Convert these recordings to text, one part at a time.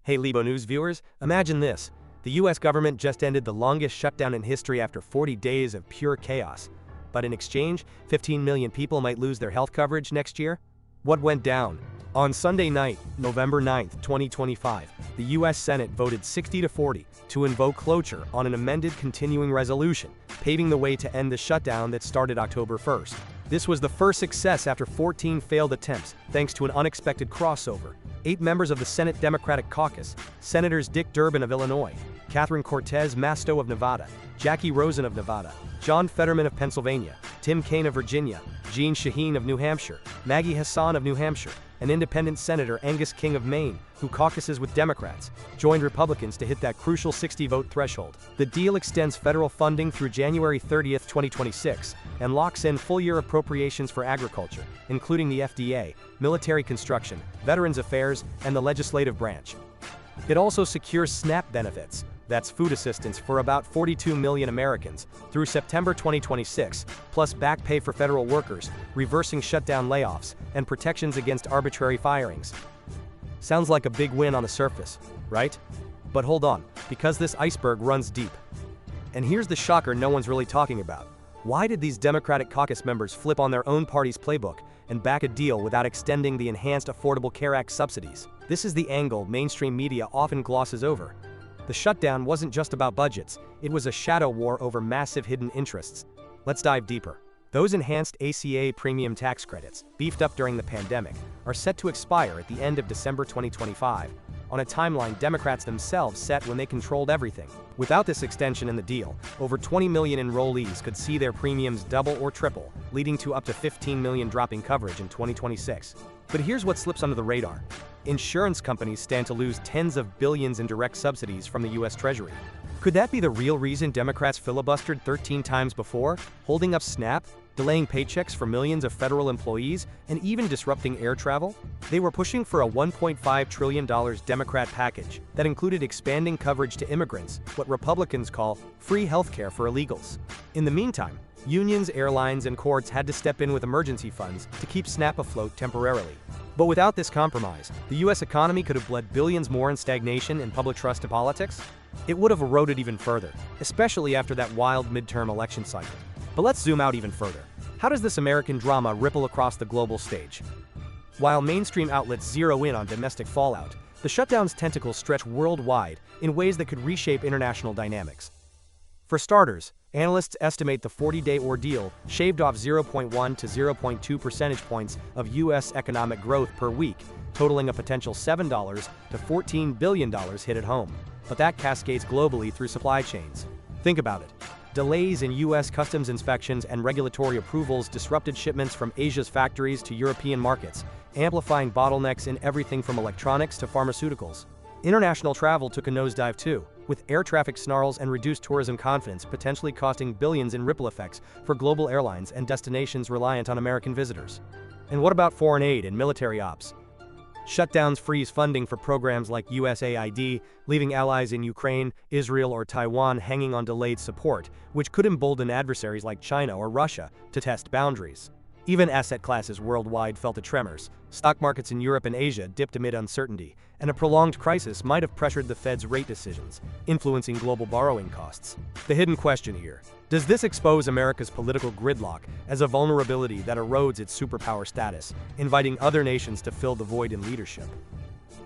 Hey Libo News viewers, imagine this. The US government just ended the longest shutdown in history after 40 days of pure chaos. But in exchange, 15 million people might lose their health coverage next year? What went down? On Sunday night, November 9, 2025, the US Senate voted 60-40 to invoke cloture on an amended continuing resolution, paving the way to end the shutdown that started October 1st. This was the first success after 14 failed attempts, thanks to an unexpected crossover. 8 members of the Senate Democratic Caucus, Senators Dick Durbin of Illinois, Catherine Cortez Masto of Nevada, Jackie Rosen of Nevada, John Fetterman of Pennsylvania, Tim Kaine of Virginia, Jeanne Shaheen of New Hampshire, Maggie Hassan of New Hampshire, and independent Senator Angus King of Maine, who caucuses with Democrats, joined Republicans to hit that crucial 60-vote threshold. The deal extends federal funding through January 30, 2026, and locks in full-year appropriations for agriculture, including the FDA, military construction, Veterans Affairs, and the legislative branch. It also secures SNAP benefits, that's food assistance for about 42 million Americans, through September 2026, plus back pay for federal workers, reversing shutdown layoffs, and protections against arbitrary firings. Sounds like a big win on the surface, right? But hold on, because this iceberg runs deep. And here's the shocker no one's really talking about. Why did these Democratic caucus members flip on their own party's playbook and back a deal without extending the Enhanced Affordable Care Act subsidies? This is the angle mainstream media often glosses over. The shutdown wasn't just about budgets, it was a shadow war over massive hidden interests. Let's dive deeper. Those enhanced ACA premium tax credits, beefed up during the pandemic, are set to expire at the end of December 2025, on a timeline Democrats themselves set when they controlled everything. Without this extension in the deal, over 20 million enrollees could see their premiums double or triple, leading to up to 15 million dropping coverage in 2026. But here's what slips under the radar. Insurance companies stand to lose tens of billions in direct subsidies from the US Treasury. Could that be the real reason Democrats filibustered 13 times before, holding up SNAP, delaying paychecks for millions of federal employees, and even disrupting air travel? They were pushing for a $1.5 trillion Democrat package that included expanding coverage to immigrants, what Republicans call free healthcare for illegals. In the meantime, unions, airlines, and courts had to step in with emergency funds to keep SNAP afloat temporarily. But without this compromise, the US economy could have bled billions more in stagnation and public trust to politics. It would have eroded even further, especially after that wild midterm election cycle. But let's zoom out even further. How does this American drama ripple across the global stage? While mainstream outlets zero in on domestic fallout, the shutdown's tentacles stretch worldwide in ways that could reshape international dynamics. For starters, analysts estimate the 40-day ordeal shaved off 0.1 to 0.2 percentage points of U.S. economic growth per week, totaling a potential $7 to $14 billion hit at home. But that cascades globally through supply chains. Think about it. Delays in U.S. customs inspections and regulatory approvals disrupted shipments from Asia's factories to European markets, amplifying bottlenecks in everything from electronics to pharmaceuticals. International travel took a nosedive too, with air traffic snarls and reduced tourism confidence potentially costing billions in ripple effects for global airlines and destinations reliant on American visitors. And what about foreign aid and military ops? Shutdowns freeze funding for programs like USAID, leaving allies in Ukraine, Israel, or Taiwan hanging on delayed support, which could embolden adversaries like China or Russia to test boundaries. Even asset classes worldwide felt the tremors. Stock markets in Europe and Asia dipped amid uncertainty, and a prolonged crisis might have pressured the Fed's rate decisions, influencing global borrowing costs. The hidden question here: does this expose America's political gridlock as a vulnerability that erodes its superpower status, inviting other nations to fill the void in leadership?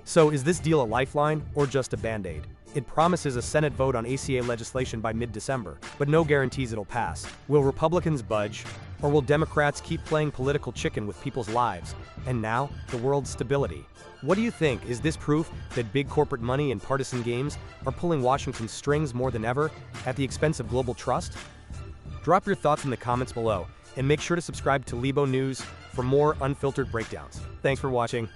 So is this deal a lifeline or just a band-aid? It promises a Senate vote on ACA legislation by mid-December, but no guarantees it'll pass. Will Republicans budge? Or will Democrats keep playing political chicken with people's lives, and now, the world's stability? What do you think? Is this proof that big corporate money and partisan games are pulling Washington's strings more than ever, at the expense of global trust? Drop your thoughts in the comments below, and make sure to subscribe to Libo News for more unfiltered breakdowns. Thanks for watching.